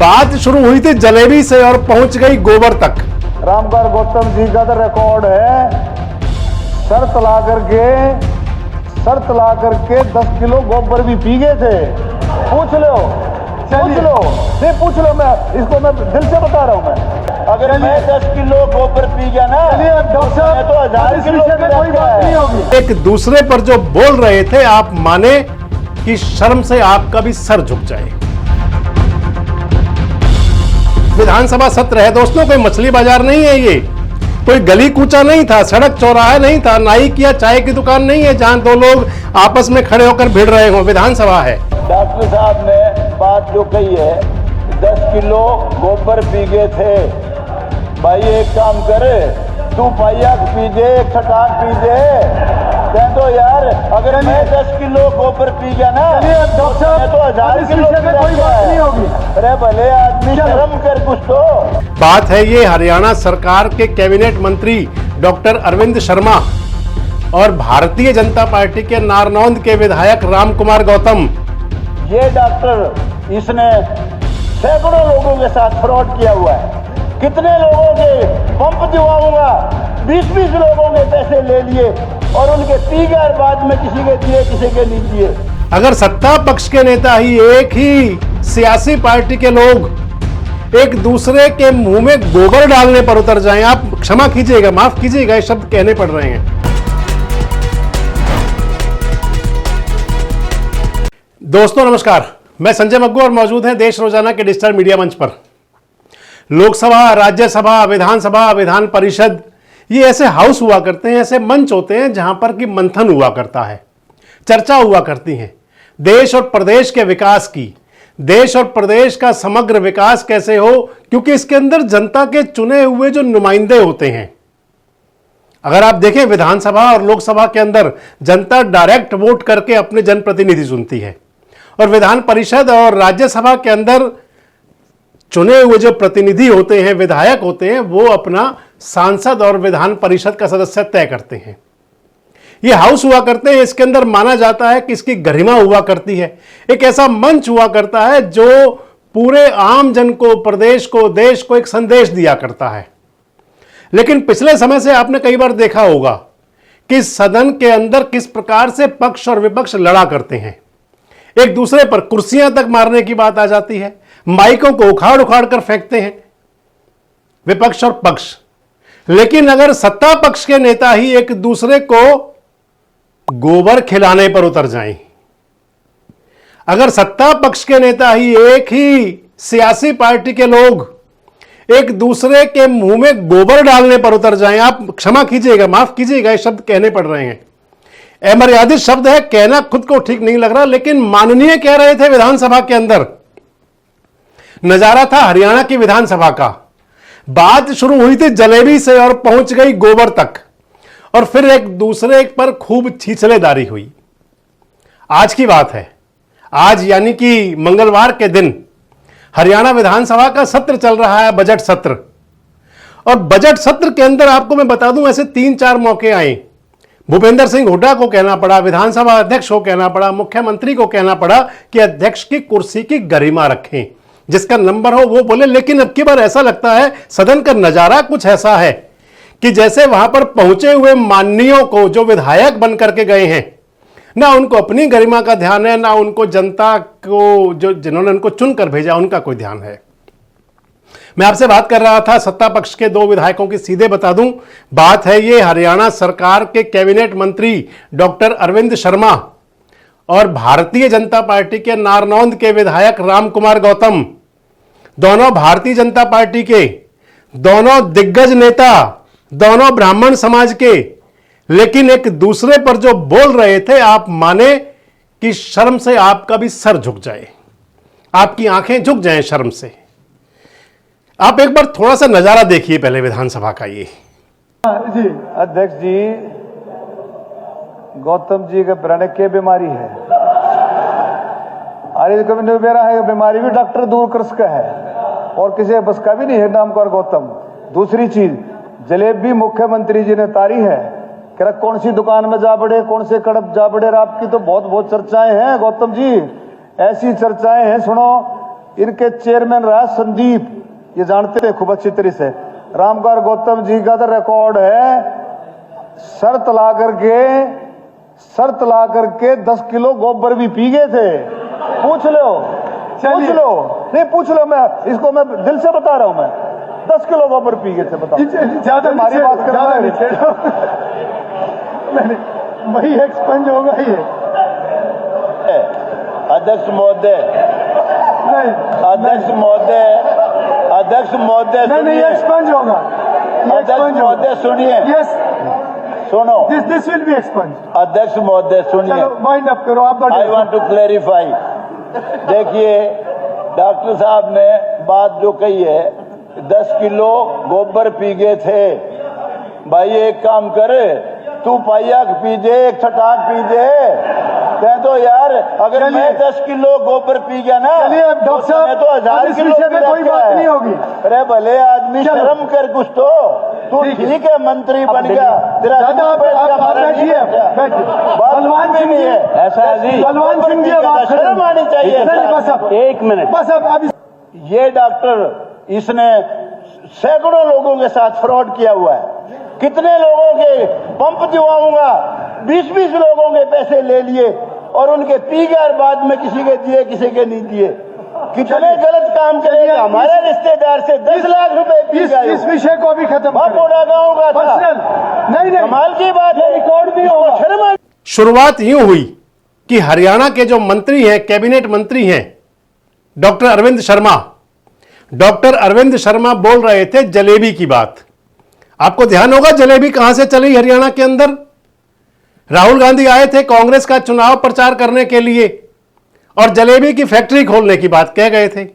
बात शुरू हुई थी जलेबी से और पहुंच गई गोबर तक। रामकुमार गौतम जी का तो रिकॉर्ड है, शर्त ला करके 10 किलो गोबर भी पी गए थे। पूछ लो मैं इसको मैं दिल से बता रहा हूँ। मैं अगर मैं 10 किलो गोबर पी गया ना तो 1000 किलो कोई बात नहीं होगी। एक दूसरे पर जो बोल रहे थे, आप माने कि शर्म से आपका भी सर झुक जाए। विधानसभा सत्र है दोस्तों, कोई मछली बाजार नहीं है, ये कोई गली कूचा नहीं था, सड़क चौराहा नहीं था, नाई की या चाय की दुकान नहीं है जहां दो लोग आपस में खड़े होकर भिड़ रहे हो। विधानसभा है। डॉक्टर साहब ने बात जो कही है, 10 किलो गोबर पी गए थे। भाई एक काम करे, तू पाइया पी दे, एक छटाक पी दे, तो यार अगर मैं 10 किलो गोबर पी गया ना तो 1000 किलो कोई बात नहीं होगी। अरे भले आदमी शर्म कर कुछ तो। बात है ये हरियाणा सरकार के कैबिनेट मंत्री डॉक्टर अरविंद शर्मा और भारतीय जनता पार्टी के नारनौंद के विधायक रामकुमार गौतम। ये डॉक्टर, इसने सैकड़ों लोगों के साथ फ्रॉड किया हुआ है। कितने लोगों के पंप दिवाऊंगा, 20-20 लोगों ने पैसे ले लिए और उनके 30,000 बाद में किसी के दिए, किसी के नहीं दिए। अगर सत्ता पक्ष के नेता ही, एक ही सियासी पार्टी के लोग एक दूसरे के मुंह में गोबर डालने पर उतर जाएं, आप क्षमा कीजिएगा, माफ कीजिएगा, ये शब्द कहने पड़ रहे हैं। दोस्तों नमस्कार, मैं संजय मग्गू और मौजूद हैं देश रोजाना के डिजिटल मीडिया मंच पर। लोकसभा, राज्यसभा, विधानसभा, विधान परिषद, ये ऐसे हाउस हुआ करते हैं, ऐसे मंच होते हैं जहां पर कि मंथन हुआ करता है, चर्चा हुआ करती है देश और प्रदेश के विकास की, देश और प्रदेश का समग्र विकास कैसे हो, क्योंकि इसके अंदर जनता के चुने हुए जो नुमाइंदे होते हैं। अगर आप देखें विधानसभा और लोकसभा के अंदर जनता डायरेक्ट वोट करके अपने जनप्रतिनिधि चुनती है, और विधान परिषद और राज्यसभा के अंदर चुने हुए जो प्रतिनिधि होते हैं, विधायक होते हैं, वो अपना सांसद और विधान परिषद का सदस्य तय करते हैं। ये हाउस हुआ करते हैं, इसके अंदर माना जाता है कि इसकी गरिमा हुआ करती है, एक ऐसा मंच हुआ करता है जो पूरे आम जन को, प्रदेश को, देश को एक संदेश दिया करता है। लेकिन पिछले समय से आपने कई बार देखा होगा कि सदन के अंदर किस प्रकार से पक्ष और विपक्ष लड़ा करते हैं, एक दूसरे पर कुर्सियां तक मारने की बात आ जाती है, माइकों को उखाड़ उखाड़ कर फेंकते हैं विपक्ष और पक्ष। लेकिन अगर सत्ता पक्ष के नेता ही एक दूसरे को गोबर खिलाने पर उतर जाएं, अगर सत्ता पक्ष के नेता ही, एक ही सियासी पार्टी के लोग एक दूसरे के मुंह में गोबर डालने पर उतर जाएं, आप क्षमा कीजिएगा, माफ कीजिएगा, ये शब्द कहने पड़ रहे हैं, अमर्यादित शब्द है, कहना खुद को ठीक नहीं लग रहा, लेकिन माननीय कह रहे थे विधानसभा के अंदर। नजारा था हरियाणा की विधानसभा का। बात शुरू हुई थी जलेबी से और पहुंच गई गोबर तक, और फिर एक दूसरे पर खूब छीछलेदारी हुई। आज की बात है, आज यानी कि मंगलवार के दिन हरियाणा विधानसभा का सत्र चल रहा है, बजट सत्र। और बजट सत्र के अंदर आपको मैं बता दूं, ऐसे 3-4 मौके आए। भूपेंद्र सिंह हुड्डा को कहना पड़ा, विधानसभा अध्यक्ष को कहना पड़ा, मुख्यमंत्री को कहना पड़ा कि अध्यक्ष की कुर्सी की गरिमा रखें, जिसका नंबर हो वो बोले। लेकिन अब की बार ऐसा लगता है सदन का नजारा कुछ ऐसा है कि जैसे वहां पर पहुंचे हुए माननीयों को, जो विधायक बन करके गए हैं, ना उनको अपनी गरिमा का ध्यान है, ना उनको जनता को, जो जिन्होंने उनको चुनकर भेजा, उनका कोई ध्यान है। मैं आपसे बात कर रहा था सत्ता पक्ष के 2 विधायकों की। सीधे बता दूं, बात है ये हरियाणा सरकार के कैबिनेट मंत्री डॉक्टर अरविंद शर्मा और भारतीय जनता पार्टी के नारनौंद के विधायक रामकुमार गौतम। दोनों भारतीय जनता पार्टी के, दोनों दिग्गज नेता, दोनों ब्राह्मण समाज के, लेकिन एक दूसरे पर जो बोल रहे थे, आप माने कि शर्म से आपका भी सर झुक जाए, आपकी आंखें झुक जाएं शर्म से। आप एक बार थोड़ा सा नजारा देखिए पहले विधानसभा का। ये जी अध्यक्ष जी, गौतम जी के प्रण के बीमारी है, अरे कभी नहीं बेरा है, बीमारी भी डॉक्टर दूर कर सका है, और किसी बस का भी नहीं है नामकर गौतम। दूसरी चीज, जलेबी मुख्यमंत्री जी ने तारी है, कह रहा कौन सी दुकान में जा बड़े, कौन से कड़प जा बड़े, आपकी तो बहुत बहुत चर्चाएं हैं गौतम जी, ऐसी चर्चाएं हैं, सुनो इनके चेयरमैन रहा संदीप, ये जानते थे खूब अच्छी तरह से। रामकुमार गौतम जी का तो रिकॉर्ड है, शर्त ला करके 10 किलो गोबर भी पी गए थे। पूछ लो, पूछ लो, मैं इसको मैं दिल से बता रहा हूं, मैं 10 किलो गोबर पी गए थे। बताओ, ज्यादा हमारी बात करना वही एक्सपेंज होगा ये। अध्यक्ष महोदय, नहीं एक्सपेंज होगा। अध्यक्ष महोदय सुनिए, यस सुनो, दिस विल बी एक्सपेंज। अध्यक्ष महोदय सुनिए, माइंड अप करो आप। I want to clarify. देखिए, डॉक्टर साहब ने बात जो कही है, 10 किलो गोबर पी गए थे। भाई एक काम करे, तू पाइया पी दे, एक छटाक पी दे। कह दो यार, अगर मैं 10 किलो गोबर पी गया ना, डॉक्टर साहब तो 1000 किलो कोई बात नहीं होगी। अरे भले आदमी, शर्म कर कुछ तो। तू ठीक है, मंत्री बन गया, तेरा बलवान सिंह जी, ऐसा बलवान सिंह जी, शर्म आनी चाहिए। एक मिनट बस। अब ये डॉक्टर, इसने सैकड़ों लोगों के साथ फ्रॉड किया हुआ है। कितने लोगों के पंप दिवाऊंगा, 20-20 लोगों के पैसे ले लिए और उनके पी गए, बाद में किसी के दिए, किसी के नहीं दिए। कितने गलत काम करेगा। हमारे रिश्तेदार से 10 लाख रुपए पी गए। इस विषय को भी खत्म गाँव का था। नहीं, कमाल की बात है, रिकॉर्ड भी होगा। शर्मा। शुरुआत यूं हुई कि हरियाणा के जो मंत्री हैं, कैबिनेट मंत्री हैं, डॉक्टर अरविंद शर्मा बोल रहे थे जलेबी की बात। आपको ध्यान होगा जलेबी कहां से चली हरियाणा के अंदर। राहुल गांधी आए थे कांग्रेस का चुनाव प्रचार करने के लिए और जलेबी की फैक्ट्री खोलने की बात कह गए थे।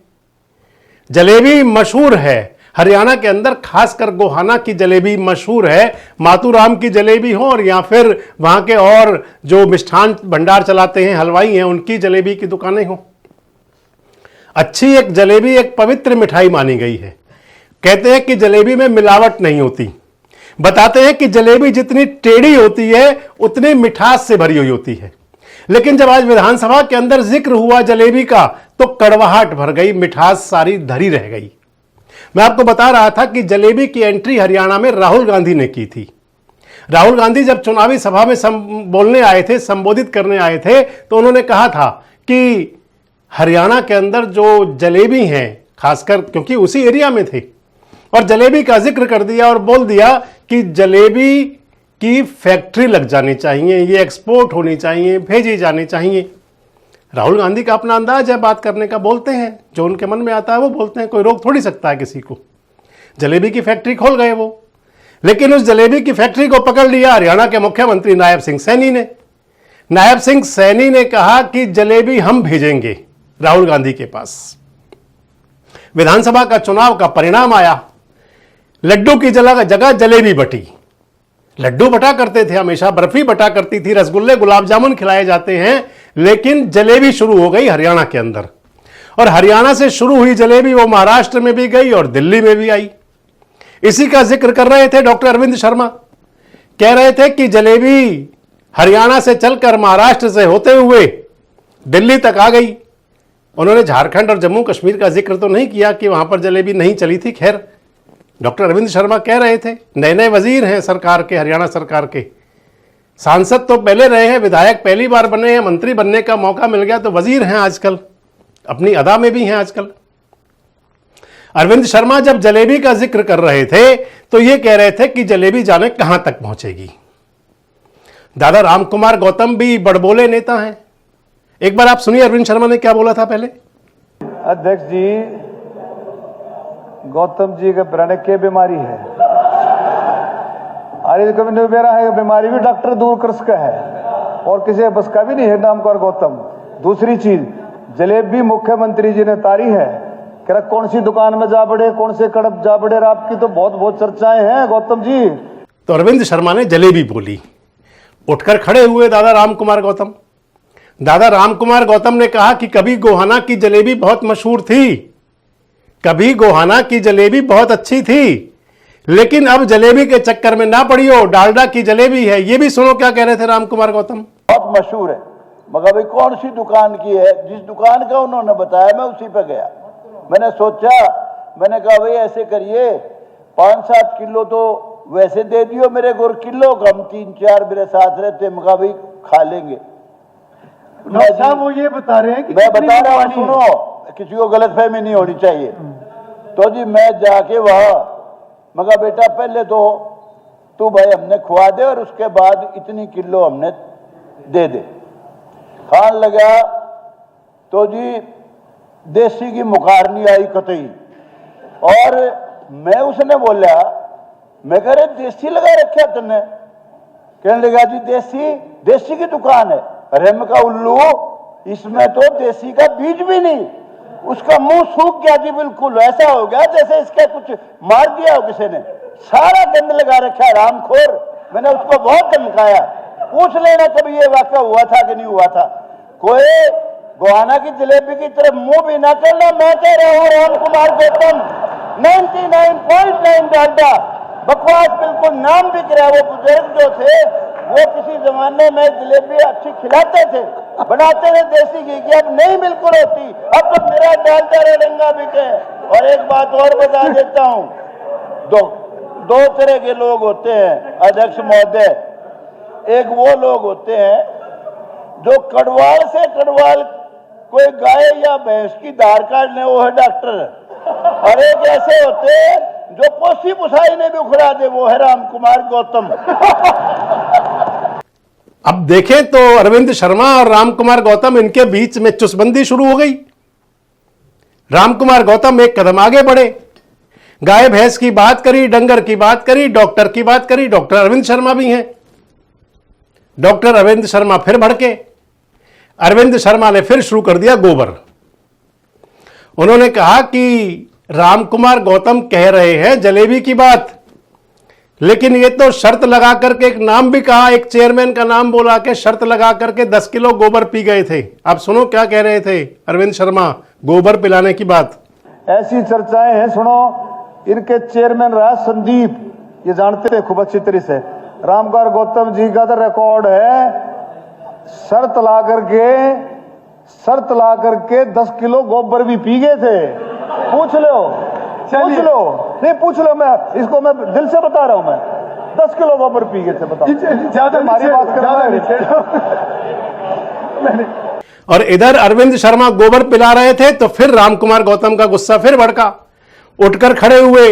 जलेबी मशहूर है हरियाणा के अंदर, खासकर गोहाना की जलेबी मशहूर है। मातूराम की जलेबी हो और या फिर वहां के और जो मिष्ठान भंडार चलाते हैं, हलवाई हैं, उनकी जलेबी की दुकानें हो। अच्छी एक जलेबी एक पवित्र मिठाई मानी गई है। कहते हैं कि जलेबी में मिलावट नहीं होती। बताते हैं कि जलेबी जितनी टेढ़ी होती है उतनी मिठास से भरी हुई होती है। लेकिन जब आज विधानसभा के अंदर जिक्र हुआ जलेबी का तो कड़वाहट भर गई, मिठास सारी धरी रह गई। मैं आपको बता रहा था कि जलेबी की एंट्री हरियाणा में राहुल गांधी ने की थी। राहुल गांधी जब चुनावी सभा में बोलने आए थे, संबोधित करने आए थे, तो उन्होंने कहा था कि हरियाणा के अंदर जो जलेबी हैं, खासकर क्योंकि उसी एरिया में थे, और जलेबी का जिक्र कर दिया और बोल दिया कि जलेबी की फैक्ट्री लग जानी चाहिए, ये एक्सपोर्ट होनी चाहिए, भेजी जानी चाहिए। राहुल गांधी का अपना अंदाज है बात करने का, बोलते हैं जो उनके मन में आता है वो बोलते हैं, कोई रोक थोड़ी सकता है किसी को। जलेबी की फैक्ट्री खोल गए वो, लेकिन उस जलेबी की फैक्ट्री को पकड़ लिया हरियाणा के मुख्यमंत्री नायब सिंह सैनी ने। नायब सिंह सैनी ने कहा कि जलेबी हम भेजेंगे राहुल गांधी के पास। विधानसभा का चुनाव का परिणाम आया, लड्डू की जगह जलेबी बटी। लड्डू बटा करते थे हमेशा, बर्फी बटा करती थी, रसगुल्ले गुलाब जामुन खिलाए जाते हैं, लेकिन जलेबी शुरू हो गई हरियाणा के अंदर। और हरियाणा से शुरू हुई जलेबी वो महाराष्ट्र में भी गई और दिल्ली में भी आई। इसी का जिक्र कर रहे थे डॉक्टर अरविंद शर्मा। कह रहे थे कि जलेबी हरियाणा से चलकर महाराष्ट्र से होते हुए दिल्ली तक आ गई। उन्होंने झारखंड और जम्मू कश्मीर का जिक्र तो नहीं किया कि वहां पर जलेबी नहीं चली थी। खैर, डॉक्टर अरविंद शर्मा कह रहे थे, नए नए वजीर हैं सरकार के, हरियाणा सरकार के। सांसद तो पहले रहे हैं, विधायक पहली बार बने हैं, मंत्री बनने का मौका मिल गया तो वजीर हैं आजकल, अपनी अदा में भी हैं आजकल। अरविंद शर्मा जब जलेबी का जिक्र कर रहे थे तो ये कह रहे थे कि जलेबी जाने कहां तक पहुंचेगी। दादा रामकुमार गौतम भी बड़बोले नेता हैं। एक बार आप सुनिए अरविंद शर्मा ने क्या बोला था पहले। अध्यक्ष जी, गौतम जी के प्राण के बीमारी है, अरे कभी नहीं बेरा है, बीमारी भी डॉक्टर दूर कर सका है और किसी बस का भी नहीं है नाम कर गौतम। दूसरी चीज, जलेबी मुख्यमंत्री जी ने तारी है, कह कौन सी दुकान में जा बड़े, कौन से कड़प जा बड़े, आपकी तो बहुत चर्चाएं हैं गौतम जी। तो अरविंद शर्मा ने जलेबी बोली, उठकर खड़े हुए दादा रामकुमार गौतम। दादा रामकुमार गौतम ने कहा कि कभी गोहाना की जलेबी बहुत मशहूर थी, कभी गोहाना की जलेबी बहुत अच्छी थी, लेकिन अब जलेबी के चक्कर में ना पड़ियो, डालडा की जलेबी है। ये भी सुनो क्या कह रहे थे रामकुमार गौतम। बहुत मशहूर है, मगर भाई कौन सी दुकान की है, जिस दुकान का उन्होंने बताया मैं उसी पे गया। मैंने सोचा, मैंने कहा भाई ऐसे करिए 5-7 किलो तो वैसे दे दियो मेरे को, किलो कम 3-4 मेरे साथ रहते, मैं कहा भाई खा लेंगे। डॉक्टर साहब वो ये बता रहे हैं कि मैं बता रहा हूँ, सुनो, किसी को गलतफहमी नहीं होनी चाहिए। तो जी मैं जाके वहां मगा बेटा पहले तो तू भाई हमने खुआ दे और उसके बाद इतनी किलो हमने दे दे। खान लगा तो जी देसी की मुखार नहीं आई कतई, और मैं उसने बोला, मैं कह रहे देसी लगा रखा तुमने? कहने लगा जी देसी, देसी की दुकान है। अरे मैं कहा उल्लू, इसमें तो देसी का बीज भी नहीं। उसका मुंह सूख गया जी, बिल्कुल ऐसा हो गया जैसे इसका कुछ मार दिया हो किसी ने, सारा गंद लगा रखा है रामखोर। मैंने उसको बहुत धमकाया, पूछ लेना कभी ये वाकया हुआ था कि नहीं हुआ था। कोई गोहाना की जलेबी की तरफ मुंह भी ना करना। मैं कह रहा हूँ राम कुमार गौतम 99.9 डालडा बकवास, बिल्कुल नाम बिक रहा है। वो बुजुर्ग जो थे वो किसी जमाने में जलेबी अच्छी खिलाते थे, बनाते थे देसी घी की, अब नहीं बिल्कुल होती। अब तो मेरा डालडा रंगा बिके। और एक बात और बता देता हूँ, दो तरह के लोग होते हैं अध्यक्ष महोदय। एक वो लोग होते हैं जो कड़वाल से कड़वाल कोई गाय या भैंस की धार काटने, वो है डॉक्टर। और एक ऐसे होते हैं जो पोसी पुसाई ने भी उखड़ा दे, वो है राम कुमार गौतम। अब देखें तो अरविंद शर्मा और राम कुमार गौतम, इनके बीच में चुसबंदी शुरू हो गई। राम कुमार गौतम एक कदम आगे बढ़े, गाय भैंस की बात करी, डंगर की बात करी, डॉक्टर की बात करी। डॉक्टर अरविंद शर्मा भी हैं। डॉक्टर अरविंद शर्मा फिर भड़के। अरविंद शर्मा ने फिर शुरू कर दिया गोबर। उन्होंने कहा कि राम कुमार गौतम कह रहे हैं जलेबी की बात, लेकिन ये तो शर्त लगा करके एक नाम भी कहा, एक चेयरमैन का नाम बोला के शर्त लगा करके 10 किलो गोबर पी गए थे। आप सुनो क्या कह रहे थे अरविंद शर्मा गोबर पिलाने की बात। ऐसी चर्चाएं हैं, सुनो। इनके चेयरमैन रहा संदीप, ये जानते थे खूब अच्छी तरह से। रामकुमार गौतम जी का तो रिकॉर्ड है, शर्त ला करके 10 किलो गोबर भी पी गए थे। पूछ लो, नहीं पूछ लो, मैं दिल से बता रहा हूं। मैं 10 किलो गोबर पी गए थे, बताओ। ज्यादा हमारी बात कर। और इधर अरविंद शर्मा गोबर पिला रहे थे तो फिर राम कुमार गौतम का गुस्सा फिर भड़का। उठकर खड़े हुए।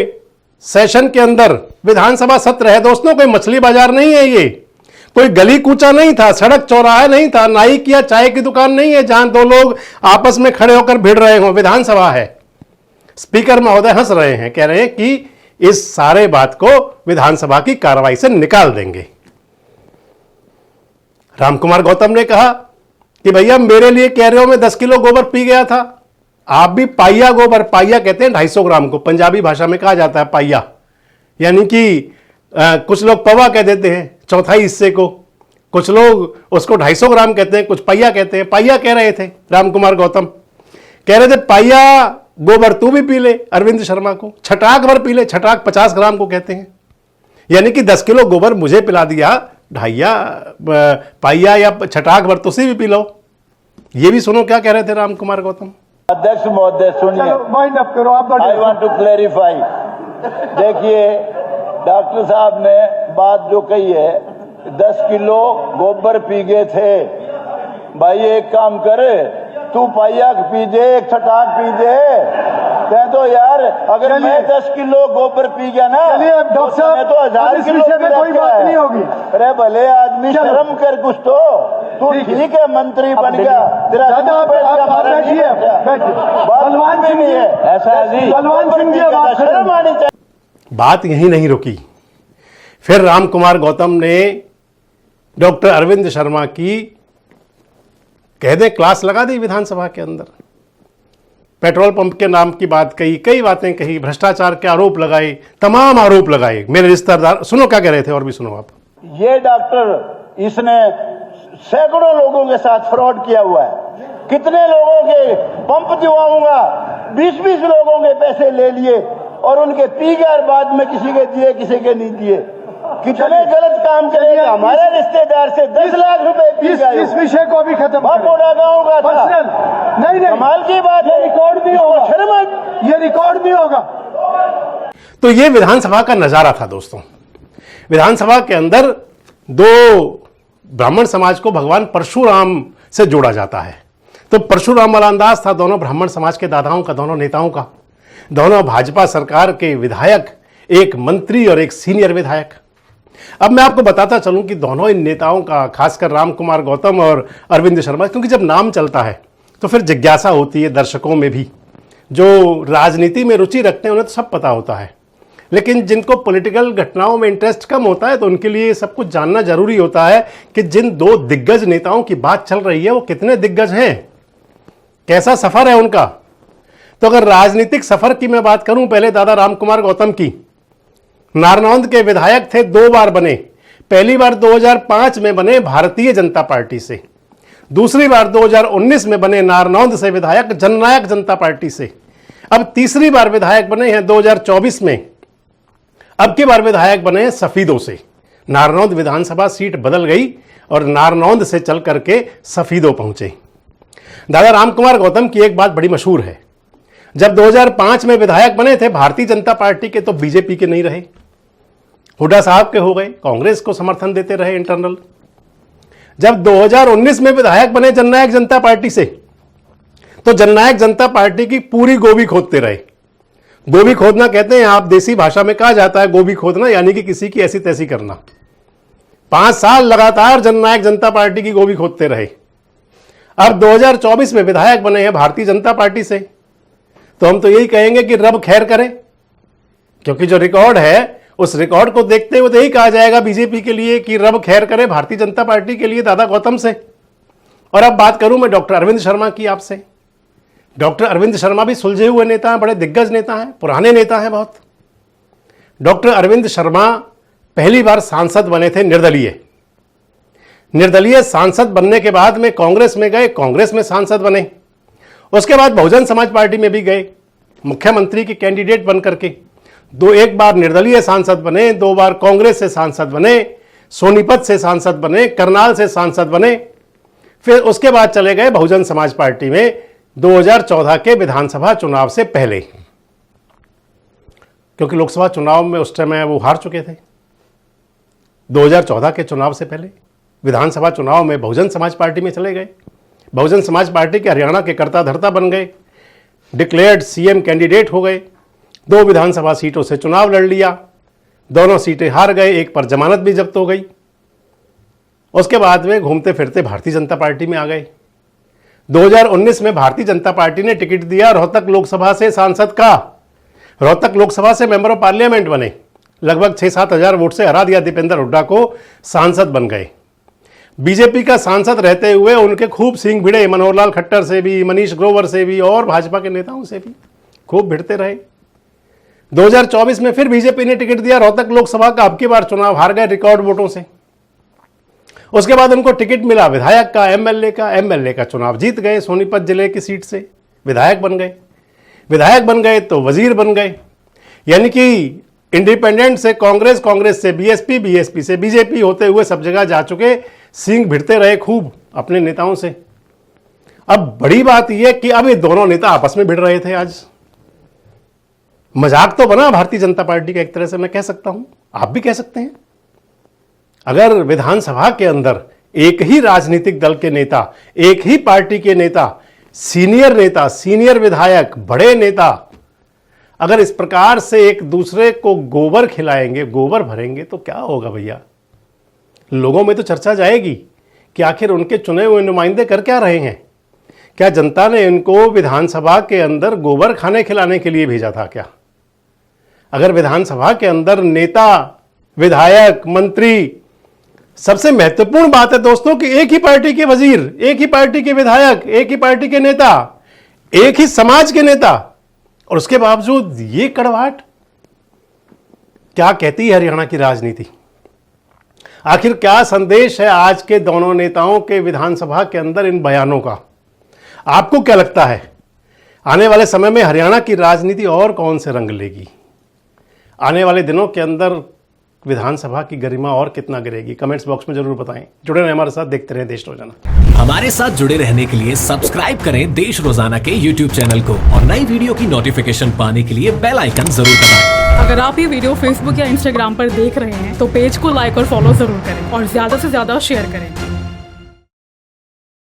सेशन के अंदर विधानसभा सत्र है दोस्तों, कोई मछली बाजार नहीं है, ये कोई गली कूचा नहीं था, सड़क चौराहा नहीं था, नाई की या चाय की दुकान नहीं है जहां दो लोग आपस में खड़े होकर भिड़ रहे हों। विधानसभा है। स्पीकर महोदय हंस रहे हैं, कह रहे हैं कि इस सारे बात को विधानसभा की कार्रवाई से निकाल देंगे। राम कुमार गौतम ने कहा कि भैया मेरे लिए कह रहे हो मैं 10 किलो गोबर पी गया था, आप भी पाइया गोबर, पाइया कहते हैं 250 ग्राम को, पंजाबी भाषा में कहा जाता है पाइया, यानी कि कुछ लोग पवा कह देते हैं चौथाई हिस्से को, कुछ लोग उसको 250 ग्राम कहते हैं, कुछ पाइया कहते हैं। पाइया कह रहे थे राम कुमार गौतम, कह रहे थे पाइया गोबर तू भी पी ले अरविंद शर्मा को, छटाक भर पी ले, छटाक 50 ग्राम को कहते हैं, यानी कि 10 किलो गोबर मुझे पिला दिया, ढाइया पाइया या छटाक भर तुसी भी पी लो। ये भी सुनो क्या कह रहे थे राम कुमार गौतम। अध्यक्ष महोदय सुनिए, माइंड अप करो आप। I want to clarify. देखिए डॉक्टर साहब ने बात जो कही है 10 किलो गोबर पी गए थे, भाई एक काम करे तू पाइया पी दे, एक छटाक पी दे। कह दो यार अगर मैं 10 किलो गोबर पी गया ना तो मैं तो 1000 किलो कोई बात नहीं होगी। अरे भले आदमी शर्म कर कुछ तो, तू ठीक है मंत्री बन गया, तेरा बलवान भी नहीं है ऐसा जी, बलवान सिंह जी शर्म आनी चाहिए। बात यहीं नहीं रुकी, फिर राम कुमार गौतम ने डॉक्टर अरविंद शर्मा की कह दे क्लास लगा दी विधानसभा के अंदर। पेट्रोल पंप के नाम की बात कही, कई बातें कही, भ्रष्टाचार के आरोप लगाए, तमाम आरोप लगाए। मेरे रिश्तेदार सुनो क्या कह रहे थे और भी सुनो आप। ये डॉक्टर इसने सैकड़ों लोगों के साथ फ्रॉड किया हुआ है, कितने लोगों के पंप दिवाऊंगा, 20-20 लोगों के पैसे ले लिए और उनके पी गए और बाद में किसी के दिए किसी के नहीं दिए। कितने गलत काम करे, हमारे रिश्तेदार से 10 लाख रुपए पी गए। इस विषय को अभी खत्म बापोड़ा गाँव का था। नहीं नहीं, कमाल की बात है, रिकॉर्ड नहीं होगा, शर्म, ये रिकॉर्ड नहीं होगा। तो ये विधानसभा का नजारा था दोस्तों। विधानसभा के अंदर दो ब्राह्मण समाज को भगवान परशुराम से जोड़ा जाता है, तो परशुराम वाला अंदाज था दोनों ब्राह्मण समाज के दादाओं का, दोनों नेताओं का, दोनों भाजपा सरकार के विधायक, एक मंत्री और एक सीनियर विधायक। अब मैं आपको बताता चलूं कि दोनों इन नेताओं का, खासकर राम कुमार गौतम और अरविंद शर्मा, क्योंकि जब नाम चलता है तो फिर जिज्ञासा होती है दर्शकों में भी। जो राजनीति में रुचि रखते हैं उन्हें तो सब पता होता है, लेकिन जिनको पॉलिटिकल घटनाओं में इंटरेस्ट कम होता है तो उनके लिए सब कुछ जानना जरूरी होता है कि जिन दो दिग्गज नेताओं की बात चल रही है वो कितने दिग्गज हैं, कैसा सफर है उनका। तो अगर राजनीतिक सफर की मैं बात करूं, पहले दादा राम कुमार गौतम की, नारनौंद के विधायक थे, 2 बार बने। पहली बार 2005 में बने भारतीय जनता पार्टी से, दूसरी बार 2019 में बने नारनौंद से विधायक जननायक जनता पार्टी से, अब तीसरी बार विधायक बने हैं 2024 में, अब की बार विधायक बने हैं सफीदों से। नारनौंद विधानसभा सीट बदल गई और नारनौंद से चल करके सफीदों पहुंचे। दादा राम कुमार गौतम की एक बात बड़ी मशहूर है, जब 2005 में विधायक बने थे भारतीय जनता पार्टी के, तो बीजेपी के नहीं रहे, हुड्डा साहब के हो गए, कांग्रेस को समर्थन देते रहे इंटरनल। जब 2019 में विधायक बने जननायक जनता पार्टी से, तो जननायक जनता पार्टी की पूरी गोभी खोदते रहे। गोभी खोदना कहते हैं आप, देसी भाषा में कहा जाता है गोभी खोदना, यानी कि किसी की ऐसी तैसी करना। 5 साल लगातार जननायक जनता पार्टी की गोभी खोदते रहे। अब 2024 में विधायक बने हैं भारतीय जनता पार्टी से, तो हम तो यही कहेंगे कि रब खैर करे, क्योंकि जो रिकॉर्ड है उस रिकॉर्ड को देखते हुए तो यही कहा जाएगा बीजेपी के लिए कि रब खैर करे भारतीय जनता पार्टी के लिए दादा गौतम से। और अब बात करूं मैं डॉक्टर अरविंद शर्मा की आपसे। डॉक्टर अरविंद शर्मा भी सुलझे हुए नेता हैं, बड़े दिग्गज नेता हैं, पुराने नेता हैं बहुत। डॉक्टर अरविंद शर्मा पहली बार सांसद बने थे निर्दलीय सांसद बनने के बाद में कांग्रेस में गए, कांग्रेस में सांसद बने, उसके बाद बहुजन समाज पार्टी में भी गए मुख्यमंत्री के कैंडिडेट बन करके। एक बार निर्दलीय सांसद बने, 2 बार कांग्रेस से सांसद बने, सोनीपत से सांसद बने, करनाल से सांसद बने, फिर उसके बाद चले गए बहुजन समाज पार्टी में 2014 के विधानसभा चुनाव से पहले, क्योंकि लोकसभा चुनाव में उस समय वो हार चुके थे। 2014 के चुनाव से पहले विधानसभा चुनाव में बहुजन समाज पार्टी में चले गए, बहुजन समाज पार्टी के हरियाणा के कर्ता धर्ता बन गए, डिक्लेयर्ड सीएम कैंडिडेट हो गए, 2 विधानसभा सीटों से चुनाव लड़ लिया, दोनों सीटें हार गए, एक पर जमानत भी जब्त हो गई। उसके बाद में घूमते फिरते भारतीय जनता पार्टी में आ गए। 2019 में भारतीय जनता पार्टी ने टिकट दिया रोहतक लोकसभा से सांसद का, रोहतक लोकसभा से मेंबर ऑफ पार्लियामेंट बने, लगभग 6-7 हजार वोट से हरा दिया दीपेंद्र हुड्डा को, सांसद बन गए। बीजेपी का सांसद रहते हुए उनके खूब सिंह भिड़े, मनोहर लाल खट्टर से भी, मनीष ग्रोवर से भी और भाजपा के नेताओं से भी खूब भिड़ते रहे। 2024 में फिर बीजेपी ने टिकट दिया रोहतक लोकसभा का, अब की बार चुनाव हार गए रिकॉर्ड वोटों से। उसके बाद उनको टिकट मिला विधायक का, एमएलए का चुनाव जीत गए, सोनीपत जिले की सीट से विधायक बन गए तो वजीर बन गए, यानी कि इंडिपेंडेंट से कांग्रेस, कांग्रेस से बीएसपी, बीएसपी से बीजेपी होते हुए सब जगह जा चुके, सिंह भिड़ते रहे खूब अपने नेताओं से। अब बड़ी बात यह कि अब ये दोनों नेता आपस में भिड़ रहे थे। आज मजाक तो बना भारतीय जनता पार्टी का, एक तरह से मैं कह सकता हूं, आप भी कह सकते हैं। अगर विधानसभा के अंदर एक ही राजनीतिक दल के नेता, एक ही पार्टी के नेता, सीनियर विधायक, बड़े नेता अगर इस प्रकार से एक दूसरे को गोबर खिलाएंगे, गोबर भरेंगे, तो क्या होगा भैया? लोगों में तो चर्चा जाएगी कि आखिर उनके चुने हुए नुमाइंदे कर क्या रहे हैं। क्या जनता ने इनको विधानसभा के अंदर गोबर खाने खिलाने के लिए भेजा था क्या? अगर विधानसभा के अंदर नेता, विधायक, मंत्री, सबसे महत्वपूर्ण बात है दोस्तों कि एक ही पार्टी के वजीर, एक ही पार्टी के विधायक, एक ही पार्टी के नेता, एक ही समाज के नेता, और उसके बावजूद ये कड़वाहट, क्या कहती है हरियाणा की राजनीति? आखिर क्या संदेश है आज के दोनों नेताओं के विधानसभा के अंदर इन बयानों का? आपको क्या लगता है आने वाले समय में हरियाणा की राजनीति और कौन से रंग लेगी? आने वाले दिनों के अंदर विधानसभा की गरिमा और कितना गिरेगी? कमेंट्स बॉक्स में जरूर बताएं। जुड़े रहें हमारे साथ, देखते रहें देश रोजाना। हमारे साथ जुड़े रहने के लिए सब्सक्राइब करें देश रोजाना के YouTube चैनल को और नई वीडियो की नोटिफिकेशन पाने के लिए बेल आइकन जरूर दबाएं। अगर आप ये वीडियो फेसबुक या इंस्टाग्राम पर देख रहे हैं तो पेज को लाइक और फॉलो जरूर करें और ज्यादा से ज्यादा शेयर करें।